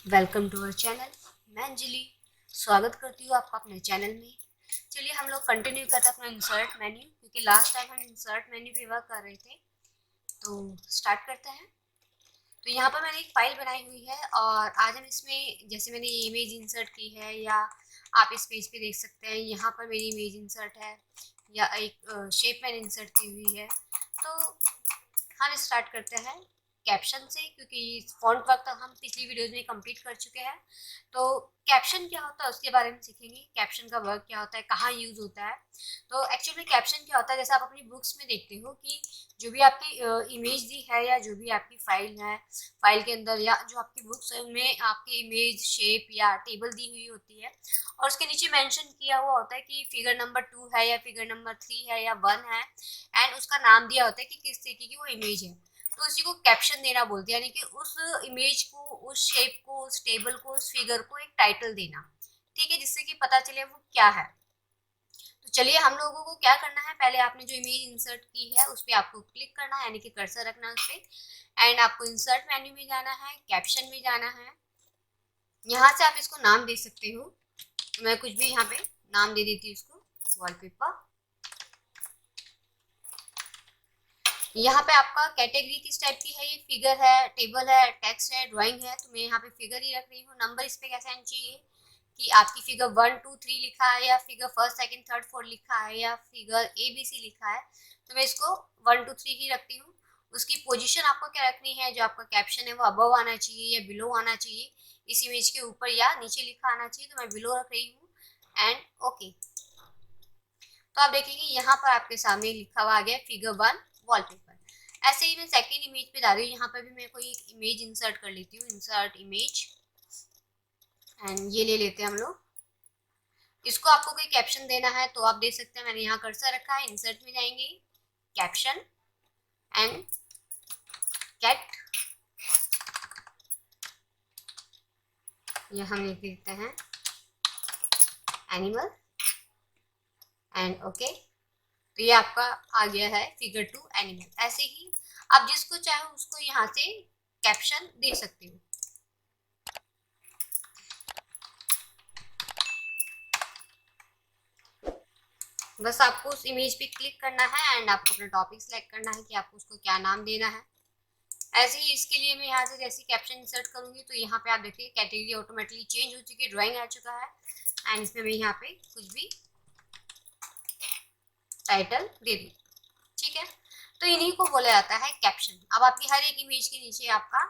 Welcome to our channel. मैं अंजलि स्वागत करती हूँ आपका अपने चैनल में। चलिए हम लोग कंटिन्यू करते हैं अपना इंसर्ट मेन्यू, क्योंकि लास्ट टाइम हम इंसर्ट मेन्यू पे वर्क कर रहे थे। तो स्टार्ट करते हैं। तो यहाँ पर मैंने एक फाइल बनाई हुई है और आज हम इसमें जैसे मैंने ये इमेज इंसर्ट की है, या आप इस पेज पे देख सकते हैं यहाँ पर मेरी इमेज इंसर्ट है, या एक शेप मैंने इंसर्ट की हुई है। तो हम स्टार्ट करते हैं कैप्शन से, क्योंकि फॉन्ट वर्क तक हम पिछली वीडियोज में कंप्लीट कर चुके हैं। तो कैप्शन क्या होता है उसके बारे में सीखेंगे, कैप्शन का वर्क क्या होता है, कहाँ यूज होता है। तो एक्चुअल में कैप्शन क्या होता है, जैसे आप अपनी बुक्स में देखते हो कि जो भी आपकी इमेज दी है, या जो भी आपकी फाइल है, फाइल के अंदर या जो आपकी बुक्स है उनमें आपकी इमेज शेप या टेबल दी हुई होती है, और उसके नीचे मेंशन किया हुआ होता है कि फिगर नंबर 2 है या फिगर नंबर 3 है या 1 है, एंड उसका नाम दिया होता है कि किस तरीके की वो इमेज है। तो उसी को कैप्शन देना बोलते हैं, यानी कि उस इमेज को, उस शेप को, उस टेबल को, उस फिगर को एक टाइटल देना। ठीक है, जिससे कि पता चले वो क्या है। तो चलिए हम लोगों को क्या करना है, पहले आपने जो इमेज इंसर्ट की है उस पर आपको क्लिक करना है, यानी कि कर्सर रखना है उस पर, एंड आपको इंसर्ट मेन्यू में जाना है, कैप्शन में जाना है। यहाँ से आप इसको नाम दे सकते हो। तो मैं कुछ भी यहाँ पे नाम दे देती हूँ इसको, वॉलपेपर। यहाँ पे आपका कैटेगरी किस टाइप की है, ये फिगर है, टेबल है, टेक्स्ट है, ड्राइंग है, तो मैं यहाँ पे फिगर ही रख रही हूँ। नंबर इस पे कैसे आना चाहिए कि आपकी फिगर 1 2 3 लिखा है, या figure first second third fourth लिखा है, या फिगर ABC लिखा है, तो मैं इसको 1 2 3 ही रखती हूँ। उसकी पोजीशन आपको क्या रखनी है, जो आपका कैप्शन है वो अबव आना चाहिए या बिलो आना चाहिए, इस इमेज के ऊपर या नीचे लिखा आना चाहिए, तो मैं बिलो रख रही हूँ, एंड ओके। तो आप देखेंगे यहाँ पर आपके सामने लिखा हुआ आ गया फिगर 1 वॉलपेपर। ऐसे ही मैं सेकंड इमेज पे जा रही हूँ, यहाँ पर भी मैं कोई इमेज इंसर्ट कर लेती हूँ, इंसर्ट इमेज, एंड ये ले लेते हैं हम लोग। इसको आपको कोई कैप्शन देना है तो आप दे सकते हैं, मैंने यहाँ कर्सर रखा है, इंसर्ट में जाएंगे, कैप्शन, एंड कैट, ये हम लिख देते हैं एनिमल, एंड ओके। तो ये आपका आ गया है फिगर 2 एनिमल। ऐसे ही आप जिसको चाहे उसको यहाँ से कैप्शन दे सकते हो। बस आपको उस इमेज पे क्लिक करना है, एंड आपको अपना टॉपिक सेलेक्ट करना है कि आपको उसको क्या नाम देना है। ऐसे ही इसके लिए मैं यहाँ से जैसे कैप्शन इंसर्ट करूंगी, तो यहाँ पे आप देखिए कैटेगरी ऑटोमेटिकली चेंज हो चुकी है, ड्राइंग आ चुका है, एंड इसमें मैं यहाँ पे कुछ भी टाइटल दे दी। ठीक है, तो इन्हीं को बोला जाता है कैप्शन। अब आपकी हर एक इमेज के नीचे आपका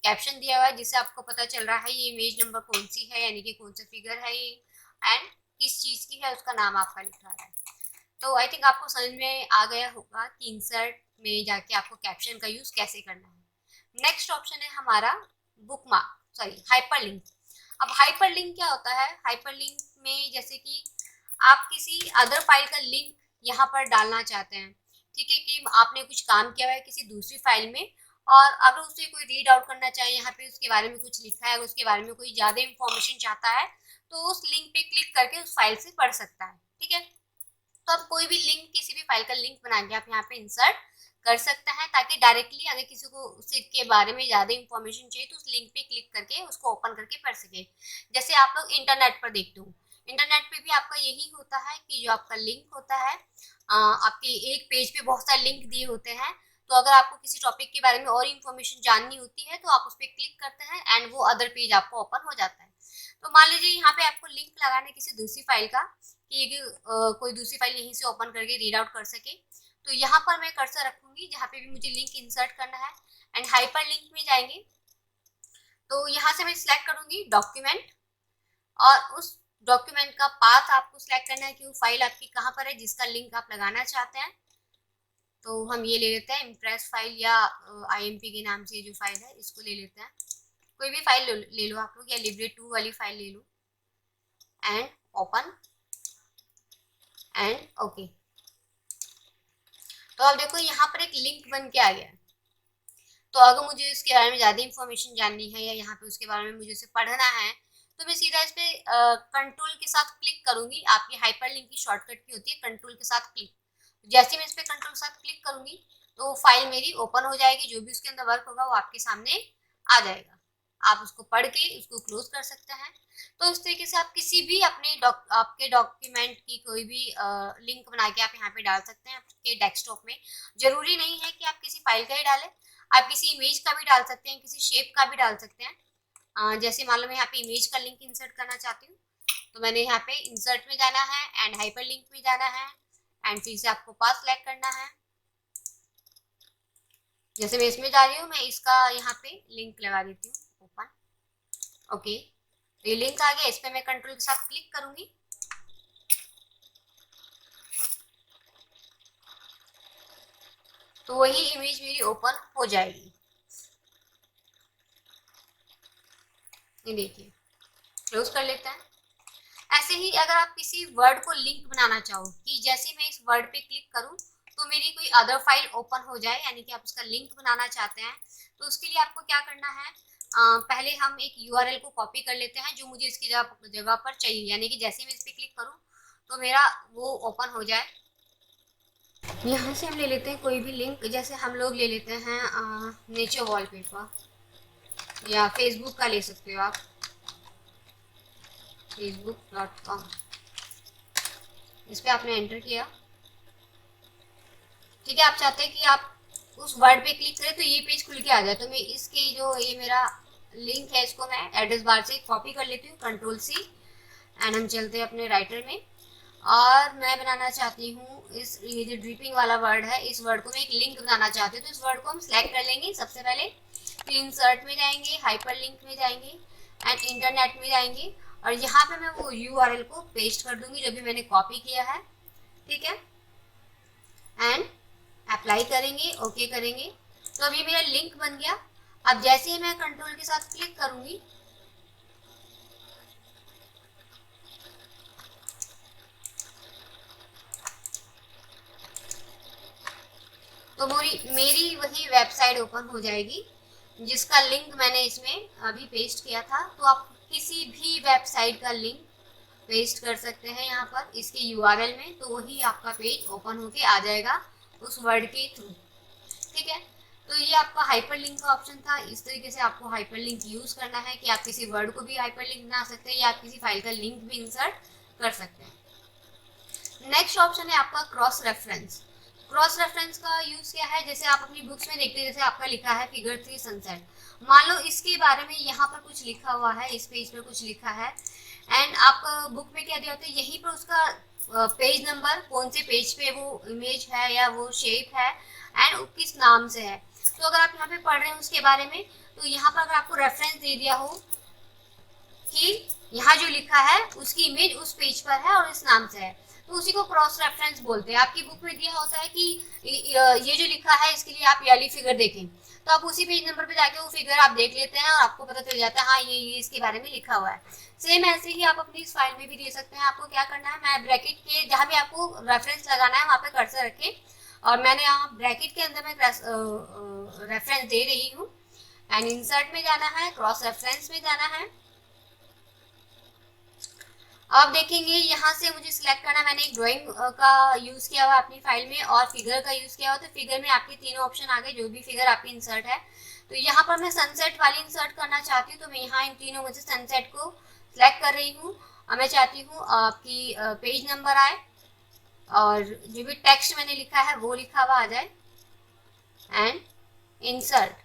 कैप्शन दिया हुआ है, जिससे आपको पता चल रहा है ये इमेज नंबर कौन सी है, यानी कि कौन सा फिगर है ये, एंड किस चीज की है, उसका नाम आपका लिखा है। तो आई थिंक आपको समझ में आ गया होगा कि इंसर्ट में जाके आपको कैप्शन का यूज कैसे करना है। नेक्स्ट ऑप्शन है हमारा बुकमार्क, सॉरी हाइपरलिंक। अब हाइपरलिंक क्या होता है, हाइपरलिंक में जैसे कि आप किसी अदर फाइल का लिंक यहाँ पर डालना चाहते हैं। ठीक है, कि आपने कुछ काम किया हुआ है किसी दूसरी फाइल में, और अगर उसे कोई रीड आउट करना चाहे, यहाँ पे उसके बारे में कुछ लिखा है, अगर उसके बारे में कोई ज्यादा इंफॉर्मेशन चाहता है, तो उस लिंक पे क्लिक करके उस फाइल से पढ़ सकता है। ठीक है, तो आप कोई भी लिंक, किसी भी फाइल का लिंक बना के आप यहाँ पे इंसर्ट कर सकते हैं, ताकि डायरेक्टली अगर किसी को उसी के बारे में ज्यादा इंफॉर्मेशन चाहिए तो उस लिंक पे क्लिक करके उसको ओपन करके पढ़ सके। जैसे आप लोग इंटरनेट पर देखते हो, इंटरनेट पे भी आपका यही होता है कि जो आपका लिंक होता है, आपके एक पेज पे बहुत सारे लिंक दिए होते हैं। तो अगर आपको किसी टॉपिक के बारे में और इन्फॉर्मेशन जाननी होती है तो आप उस पर क्लिक करते हैं, एंड वो अदर पेज आपको ओपन हो जाता है। तो मान लीजिए यहाँ पे आपको लिंक लगाना है किसी दूसरी फाइल का, कि कोई दूसरी फाइल यहीं से ओपन करके रीड आउट कर सके, तो यहाँ पर मैं कर्सर रखूंगी जहाँ पे भी मुझे लिंक इंसर्ट करना है, एंड हाइपर लिंक में जाएंगे। तो यहाँ से मैं सिलेक्ट करूंगी डॉक्यूमेंट, और उस डॉक्यूमेंट का पाथ आपको सिलेक्ट करना है कि वो फाइल आपकी कहाँ पर है जिसका लिंक आप लगाना चाहते हैं। तो हम ये ले लेते हैं इम्प्रेस फाइल, या IMP के नाम से जो फाइल है इसको ले लेते हैं। कोई भी फाइल ले लो आप लोग, या लिब्रे 2 वाली फाइल ले लो, एंड ओपन, एंड ओके। तो अब देखो यहाँ पर एक लिंक बन के आ गया है। तो अगर मुझे इसके बारे में ज़्यादा इन्फॉर्मेशन जाननी है, या यहाँ पे उसके बारे में मुझे उसे पढ़ना है, तो मैं सीधा इस पे कंट्रोल के साथ क्लिक करूंगी। आपकी हाइपर लिंक की शॉर्टकट की होती है कंट्रोल के साथ क्लिक। जैसे मैं इस पे कंट्रोल के साथ क्लिक करूंगी तो फाइल मेरी ओपन हो जाएगी, जो भी उसके अंदर वर्क होगा वो आपके सामने आ जाएगा। आप उसको पढ़ के उसको क्लोज कर सकते हैं। तो इस तरीके से आप किसी भी अपने आपके डॉक्यूमेंट की कोई भी लिंक बना के आप यहाँ पे डाल सकते हैं आपके डेस्कटॉप में। जरूरी नहीं है कि आप किसी फाइल का ही डालें, आप किसी इमेज का भी डाल सकते हैं, किसी शेप का भी डाल सकते हैं। जैसे मान लो मैं यहाँ पे इमेज का लिंक इंसर्ट करना चाहती हूँ, तो मैंने यहाँ पे इंसर्ट में जाना है एंड हाइपर लिंक में जाना है एंड फिर से आपको पास सेलेक्ट करना है। जैसे मैं इसमें जा रही हूँ, मैं इसका यहाँ पे लिंक लगा देती हूँ ओपन। ओके, ये लिंक आ गया, इस पे मैं कंट्रोल के साथ क्लिक करूंगी। तो वही इमेज मेरी ओपन हो जाएगी। ये देखिए, क्लोज कर लेते हैं। ऐसे ही अगर आप किसी वर्ड को लिंक बनाना चाहो कि जैसे मैं इस वर्ड पे क्लिक करूं तो मेरी कोई अदर फाइल ओपन हो जाए, यानी कि आप उसका लिंक बनाना चाहते हैं, तो उसके लिए आपको क्या करना है, पहले हम एक यूआरएल को कॉपी कर लेते हैं जो मुझे इसकी जगह पर चाहिए, यानी कि जैसे मैं इस पर क्लिक करूं तो मेरा वो ओपन हो जाए। यहाँ से हम ले लेते हैं कोई भी लिंक, जैसे हम लोग ले लेते हैं नेचर वॉलपेपर, या फेसबुक का ले सकते हो आप, facebook.com। इस पे आपने एंटर किया, ठीक है। आप चाहते हैं कि आप उस वर्ड पे क्लिक करें तो ये पेज खुल के आ जाए, तो मैं इसके जो ये मेरा लिंक है इसको मैं एड्रेस बार से कॉपी कर लेती हूँ, कंट्रोल सी, एंड हम चलते हैं अपने राइटर में। और मैं बनाना चाहती हूँ इस ये जो ड्रिपिंग वाला वर्ड है, इस वर्ड को मैं एक लिंक बनाना चाहती हूँ, तो इस वर्ड को हम सिलेक्ट कर लेंगे सबसे पहले, फिर इंसर्ट में जाएंगे, हाइपर लिंक में जाएंगे एंड इंटरनेट में जाएंगे, और यहाँ पे मैं वो यूआरएल को पेस्ट कर दूंगी जो भी मैंने कॉपी किया है, ठीक है। एंड अप्लाई करेंगे, ओके करेंगे, तो अभी मेरा लिंक बन गया। अब जैसे ही मैं कंट्रोल के साथ क्लिक करूंगी तो मेरी वही वेबसाइट ओपन हो जाएगी जिसका लिंक मैंने इसमें अभी पेस्ट किया था। तो आप किसी भी वेबसाइट का लिंक पेस्ट कर सकते हैं यहाँ पर इसके यूआरएल में, तो वही आपका पेज ओपन होके आ जाएगा उस वर्ड के थ्रू, ठीक है। तो ये आपका हाइपर लिंक का ऑप्शन था। इस तरीके से आपको हाइपर लिंक यूज करना है कि आप किसी वर्ड को भी हाइपर लिंक बना सकते हैं या आप किसी फाइल का लिंक भी इंसर्ट कर सकते हैं। नेक्स्ट ऑप्शन है आपका क्रॉस रेफरेंस। क्रॉस रेफरेंस का यूज क्या है, जैसे आप अपनी बुक्स में देखते हैं, जैसे आपका लिखा है फिगर 3 सनसेट, मान लो इसके बारे में यहाँ पर कुछ लिखा हुआ है, इस पेज पर कुछ लिखा है एंड आप बुक में क्या दिया होता है, यहीं पर उसका पेज नंबर, कौन से पेज पे वो इमेज है या वो शेप है एंड वो किस नाम से है। तो अगर आप यहाँ पे पढ़ रहे हैं उसके बारे में, तो यहाँ पर अगर आपको रेफरेंस दे दिया हो कि यहाँ जो लिखा है उसकी इमेज उस पेज पर है और इस नाम से है, तो उसी को क्रॉस रेफरेंस बोलते हैं। आपकी बुक में दिया होता है कि ये जो लिखा है इसके लिए आप वाली फिगर देखें, तो आप उसी पेज नंबर पे जाके वो फिगर आप देख लेते हैं और आपको पता चल जाता है हाँ ये इसके बारे में लिखा हुआ है। सेम ऐसे ही आप अपनी इस फाइल में भी दे सकते हैं। आपको क्या करना है, मैं ब्रैकेट के जहाँ भी आपको रेफरेंस लगाना है वहाँ पे कर्सर रखें, और मैंने यहाँ ब्रैकेट के अंदर मैं रेफरेंस दे रही हूँ एंड इंसर्ट में जाना है, क्रॉस रेफरेंस में जाना है। आप देखेंगे यहाँ से मुझे सिलेक्ट करना, मैंने एक ड्राइंग का यूज किया हुआ अपनी फाइल में और फिगर का यूज किया हुआ, तो फिगर में आपके तीनों ऑप्शन आ गए, जो भी फिगर आपकी इंसर्ट है। तो यहाँ पर मैं सनसेट वाली इंसर्ट करना चाहती हूँ, तो मैं यहाँ इन तीनों में से सनसेट को सिलेक्ट कर रही हूँ और मैं चाहती हूँ आपकी पेज नंबर आए और जो भी टेक्स्ट मैंने लिखा है वो लिखा हुआ आ जाए एंड इंसर्ट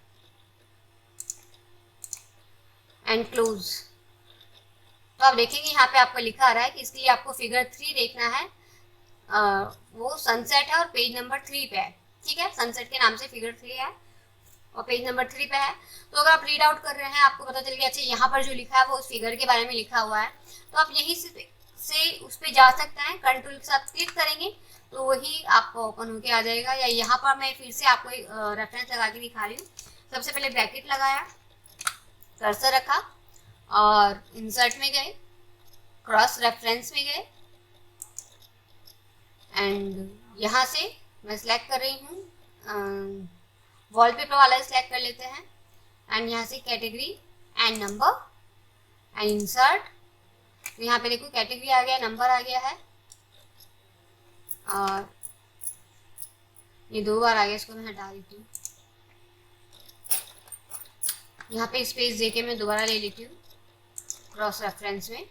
एंड क्लोज। तो आप देखेंगे यहाँ पे आपको लिखा आ रहा है कि इसके लिए आपको फिगर 3 देखना है, वो सनसेट है और पेज नंबर 3 पे है, ठीक है। सनसेट के नाम से फिगर 3 है और पेज नंबर 3 पे है। तो अगर आप रीड आउट कर रहे हैं, आपको पता चल गया अच्छा यहाँ पर जो लिखा है वो उस फिगर के बारे में लिखा हुआ है, तो आप यहीं से उस पर जा सकते हैं, कंट्रोल के साथ क्लिक करेंगे तो वही आपको ओपन होके आ जाएगा। या यहाँ पर मैं फिर से आपको एक रेफरेंस लगा के दिखा रही हूँ। सबसे पहले ब्रैकेट लगाया, कर्सर रखा और इंसर्ट में गए, क्रॉस रेफरेंस में गए एंड यहाँ से मैं सिलेक्ट कर रही हूँ वॉलपेपर वाला सिलेक्ट कर लेते हैं एंड यहाँ से category and number and insert. तो यहाँ पे देखो कैटेगरी आ गया, नंबर आ गया है और ये 2 बार आ गया, इसको मैं हटा देती हूँ। यहाँ पे स्पेस देके मैं दोबारा ले लेती हूँ क्रॉस रेफरेंस में,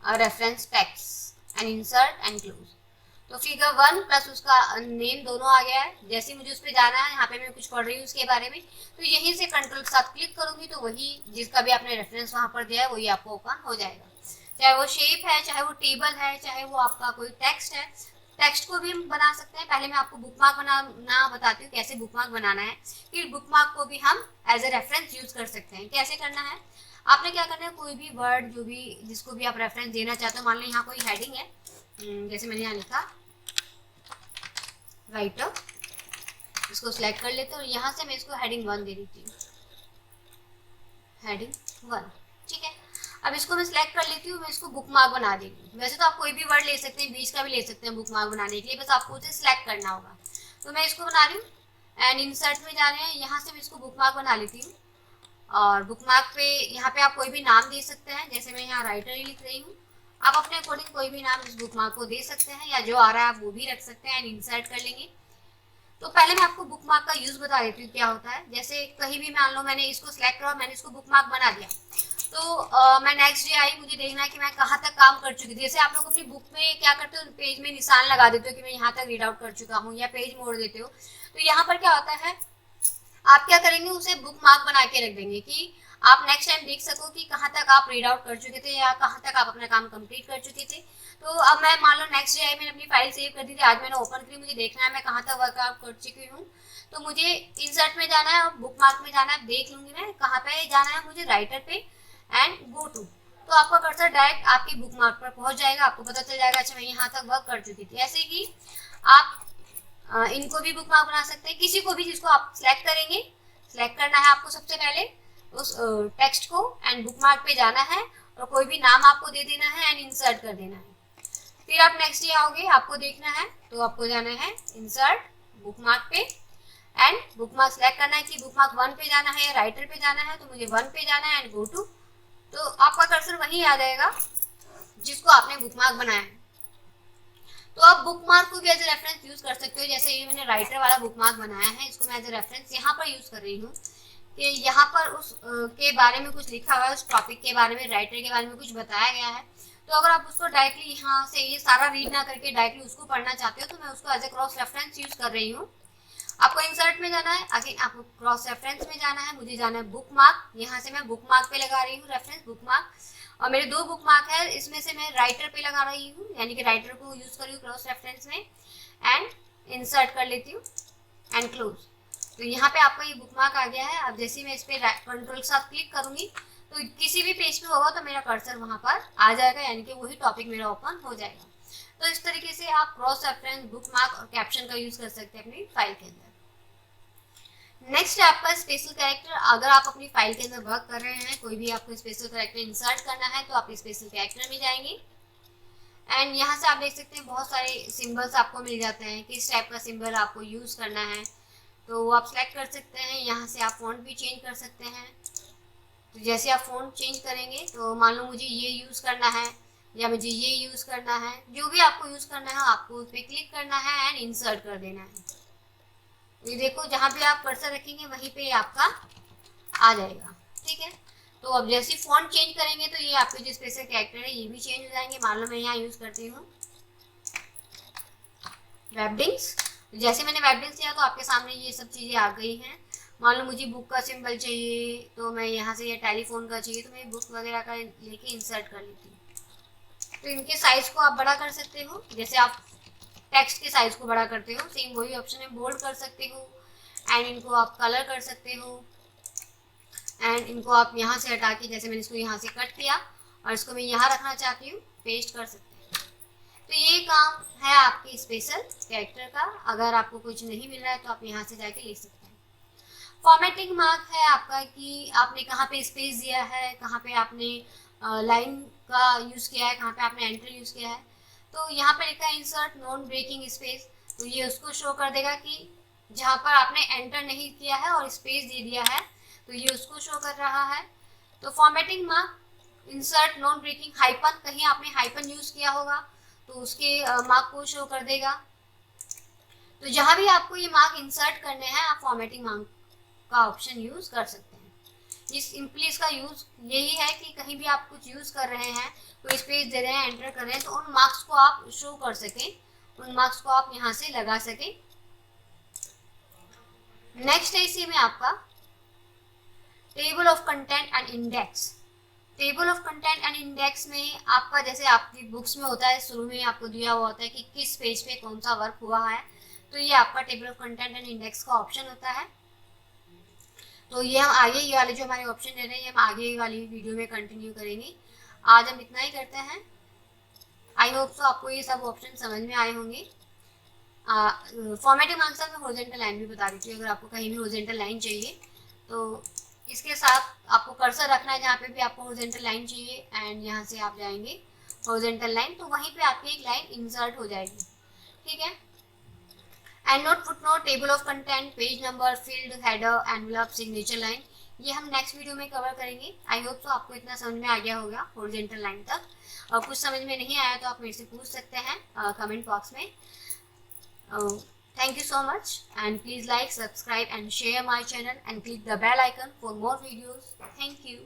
reference text and insert and close. तो फिगर 1 प्लस उसका नेम दोनों आ गया है। जैसे ही मुझे उस पर जाना है, यहाँ पे मैं कुछ पढ़ रही हूँ उसके बारे में, तो यहीं से कंट्रोल के साथ क्लिक करूंगी तो वही जिसका भी आपने रेफरेंस वहाँ पर दिया है वही आपको ओपन हो जाएगा। चाहे वो शेप है, चाहे वो टेबल है, चाहे वो आपका कोई टेक्स्ट है। टेक्स्ट को भी हम बना सकते हैं। पहले मैं आपको बुकमार्क बनाना बताती हूँ कैसे बुकमार्क बनाना है, फिर बुकमार्क को भी हम एज ए रेफरेंस यूज कर सकते हैं। कैसे करना है, आपने क्या करना है, कोई भी वर्ड जो भी जिसको भी आप रेफरेंस देना चाहते हो, मान लो यहाँ कोई हेडिंग है, जैसे मैंने यहाँ लिखा राइटर, इसको सिलेक्ट कर लेते हो और यहाँ से मैं इसको हेडिंग 1 दे देती हूँ, हेडिंग 1। ठीक है, अब इसको मैं सिलेक्ट कर लेती हूँ, मैं इसको बुकमार्क बना देती हूँ। वैसे तो आप कोई भी वर्ड ले सकते हैं, बीच का भी ले सकते हैं बुकमार्क बनाने के लिए, बस आपको उसे सिलेक्ट करना होगा। तो मैं इसको बना रही हूँ एंड इंसर्ट में जा रहे हैं, यहाँ से मैं इसको बुकमार्क बना लेती हूँ। और बुकमार्क पे यहाँ पे आप कोई भी नाम दे सकते हैं, जैसे मैं यहाँ राइटर ही लिख रही हूँ। आप अपने अकॉर्डिंग कोई भी नाम इस बुकमार्क को दे सकते हैं, या जो आ रहा है आप वो भी रख सकते हैं एंड इंसर्ट कर लेंगे। तो पहले मैं आपको बुकमार्क का यूज बता देती हूँ क्या होता है। जैसे कहीं भी मान लो मैंने इसको सिलेक्ट करा और मैंने इसको बुकमार्क बना दिया, तो मैं नेक्स्ट डे आई, मुझे देखना है कि मैं कहाँ तक काम कर चुकी थी। जैसे आप लोग अपनी बुक में क्या करते हो, पेज में निशान लगा देते हो कि मैं यहाँ तक रीड आउट कर चुका हूँ, या पेज मोड़ देते हो। तो यहाँ पर क्या होता है, आप क्या करेंगे, उसे बुकमार्क बना के रख देंगे कि आप नेक्स्ट टाइम देख सको कि कहाँ तक आप रीड आउट कर चुके थे या कहाँ तक आप अपना काम कंप्लीट कर चुके थे। तो अब मैं मान लो नेक्स्ट डे आई, मैंने अपनी फाइल सेव कर दी थी, आज मैंने ओपन करी, मुझे देखना है मैं कहाँ तक वर्कआउट कर चुकी हूँ। तो मुझे इंसर्ट में जाना है और बुकमार्क में जाना है, देख लूंगी मैं कहाँ पे जाना है मुझे, राइटर पे एंड गो टू। तो आपका कर्सर डायरेक्ट आपकी बुकमार्क पर पहुंच जाएगा, आपको पता चल जाएगा अच्छा मैं यहाँ तक वर्क कर चुकी थी। ऐसे ही आप इनको भी बुकमार्क बना सकते हैं, किसी को भी जिसको आप सिलेक्ट करेंगे। सिलेक्ट करना है आपको सबसे पहले उस टेक्स्ट को एंड बुकमार्क पे जाना है और कोई भी नाम आपको दे देना है एंड इंसर्ट कर देना है। फिर आप नेक्स्ट डे आओगे, आपको देखना है तो आपको जाना है इंसर्ट बुकमार्क पे एंड बुकमार्क सिलेक्ट करना है कि बुकमार्क 1 पे जाना है या राइटर पे जाना है। तो मुझे 1 पे जाना है एंड गो टू। तो आपका कर्सर वहीं आ जाएगा जिसको आपने बुकमार्क बनाया है। तो आप बुकमार्क को भी एज ए रेफरेंस यूज कर सकते हो। जैसे ये मैंने राइटर वाला बुकमार्क बनाया है, इसको मैं एज ए रेफरेंस यहाँ पर यूज कर रही हूँ कि यहाँ पर उस के बारे में कुछ लिखा हुआ है, उस टॉपिक के बारे में, राइटर के बारे में कुछ बताया गया है। तो अगर आप उसको डायरेक्टली यहाँ से ये सारा रीड ना करके डायरेक्टली उसको पढ़ना चाहते हो, तो मैं उसको as a cross reference use कर रही हूँ। आपको इंसर्ट में जाना है, अगेन आपको क्रॉस रेफरेंस में जाना है, मुझे जाना है बुकमार्क। यहाँ से मैं बुकमार्क पे लगा रही हूँ रेफरेंस बुकमार्क, और मेरे 2 बुकमार्क है, इसमें से मैं राइटर पे लगा रही हूँ, यानी कि राइटर को यूज कर रही हूँ क्रॉस रेफरेंस में एंड इंसर्ट कर लेती हूँ एंड क्लोज। तो यहाँ पे आपका ये बुकमार्क आ गया है। अब जैसे मैं इस पे कंट्रोल के साथ क्लिक करूंगी तो किसी भी पेज पे होगा तो मेरा कर्सर वहाँ पर आ जाएगा, यानी कि वही टॉपिक मेरा ओपन हो जाएगा। तो इस तरीके से आप क्रॉस रेफरेंस, बुकमार्क और कैप्शन का यूज कर सकते हैं अपनी फाइल के अंदर। नेक्स्ट है आपका स्पेशल कैरेक्टर। अगर आप अपनी फाइल के अंदर वर्क कर रहे हैं, कोई भी आपको स्पेशल कैरेक्टर इंसर्ट करना है, तो आप स्पेशल कैरेक्टर में जाएंगे एंड यहाँ से आप देख सकते हैं बहुत सारे सिंबल्स आपको मिल जाते हैं, किस टाइप का सिंबल आपको यूज करना है तो वो आप सिलेक्ट कर सकते हैं। यहाँ से आप फ़ॉन्ट भी चेंज कर सकते हैं। तो जैसे आप फ़ॉन्ट चेंज करेंगे, तो मान लो मुझे ये यूज़ करना है या मुझे ये यूज़ करना है, जो भी आपको यूज़ करना है आपको उस पर क्लिक करना है एंड इंसर्ट कर देना है। ये देखो जहाँ पे आप कर्सर रखेंगे वहीं पे आपका आ जाएगा। ठीक है, तो अब जैसे फॉन्ट चेंज करेंगे तो ये आपके जो स्पेशल कैरेक्टर है ये भी चेंज हो जाएंगे। मान लो मैं यहाँ यूज़ करती हूँ वेबडिंग्स। जैसे मैंने वेबडिंग्स लिया तो आपके सामने ये सब चीज़ें आ गई हैं। मान लो मुझे बुक का सिंबल चाहिए तो मैं यहाँ से, ये टेलीफोन का चाहिए तो मैं बुक वगैरह का लेके इंसर्ट कर लेती हूँ। तो इनके साइज़ को आप बड़ा कर सकते हो, जैसे आप टेक्स्ट के साइज को बड़ा करते हो, सेम वही ऑप्शन है, बोल्ड कर सकते हो एंड इनको आप कलर कर सकते हो एंड इनको आप यहाँ से हटा के, जैसे मैंने इसको यहाँ से कट किया और इसको मैं यहाँ रखना चाहती हूँ, पेस्ट कर सकते हैं। तो ये काम है आपके स्पेशल कैरेक्टर का। अगर आपको कुछ नहीं मिल रहा है तो आप यहाँ से जाके ले सकते हैं। फॉर्मेटिंग मार्क है आपका कि आपने कहाँ पे स्पेस दिया है, कहाँ पे आपने लाइन का यूज़ किया है, कहाँ पे आपने एंटर यूज़ किया है। तो यहाँ पे लिखा है इंसर्ट नॉन ब्रेकिंग स्पेस, तो ये उसको शो कर देगा कि जहाँ पर आपने एंटर नहीं किया है और स्पेस दे दिया है तो ये उसको शो कर रहा है। तो formatting mark insert non breaking hyphen, कहीं आपने हाइपन यूज़ किया होगा तो उसके मार्क को शो कर देगा। तो जहाँ भी आपको ये मार्क इंसर्ट करने हैं आप फॉर्मेटिंग मार्क का ऑप्शन यूज़ कर सकते हैं। इस सिंपली इसका यूज़ यही है कि कहीं भी आप कुछ यूज़ कर रहे हैं, कोई स्पेस दे रहे हैं, एंटर कर रहे हैं, तो उन मार्क्स को आप शो कर सकें, उन मार्क्स को आप यहाँ से लगा सकें। नेक्स्ट है इसी में आपका table of content and index. Table of content and index में आपका जैसे आपकी बुक्स में होता है, शुरू में आपको दिया हुआ होता है कि किस पेज पे कौन सा वर्क हुआ है, तो ये आपका table of content and index का ऑप्शन होता है। तो ये हम आगे ये वाले जो हमारे ऑप्शन दे रहे हैं, हम आगे वाली वीडियो में कंटिन्यू करेंगे। आज हम इतना ही करते हैं। आई होप सो आपको ये सब ऑप्शन समझ में आए होंगे। फॉर्मेटिंग मार्क्स में हॉरिजॉन्टल लाइन भी बता देती हूँ, अगर आपको कहीं भी हॉरिजॉन्टल लाइन चाहिए तो इसके साथ आपको कर्सर रखना है जहाँ पे भी आपको हॉरिजॉन्टल लाइन चाहिए, एंड यहाँ से आप जाएंगे हॉरिजॉन्टल लाइन, तो वहीं पे आपकी एक लाइन इंसर्ट हो जाएगी, ठीक है। And note, foot note, table of content, page number, field, header, envelope, signature line, ये हम नेक्स्ट वीडियो में कवर करेंगे। आई होप सो आपको इतना समझ में आ गया होगा हॉरिजॉन्टल लाइन तक। और कुछ समझ में नहीं आया तो आप मेरे से पूछ सकते हैं कमेंट बॉक्स में। Thank you so much, and please like, subscribe and share my channel and click the bell icon for more videos. Thank you.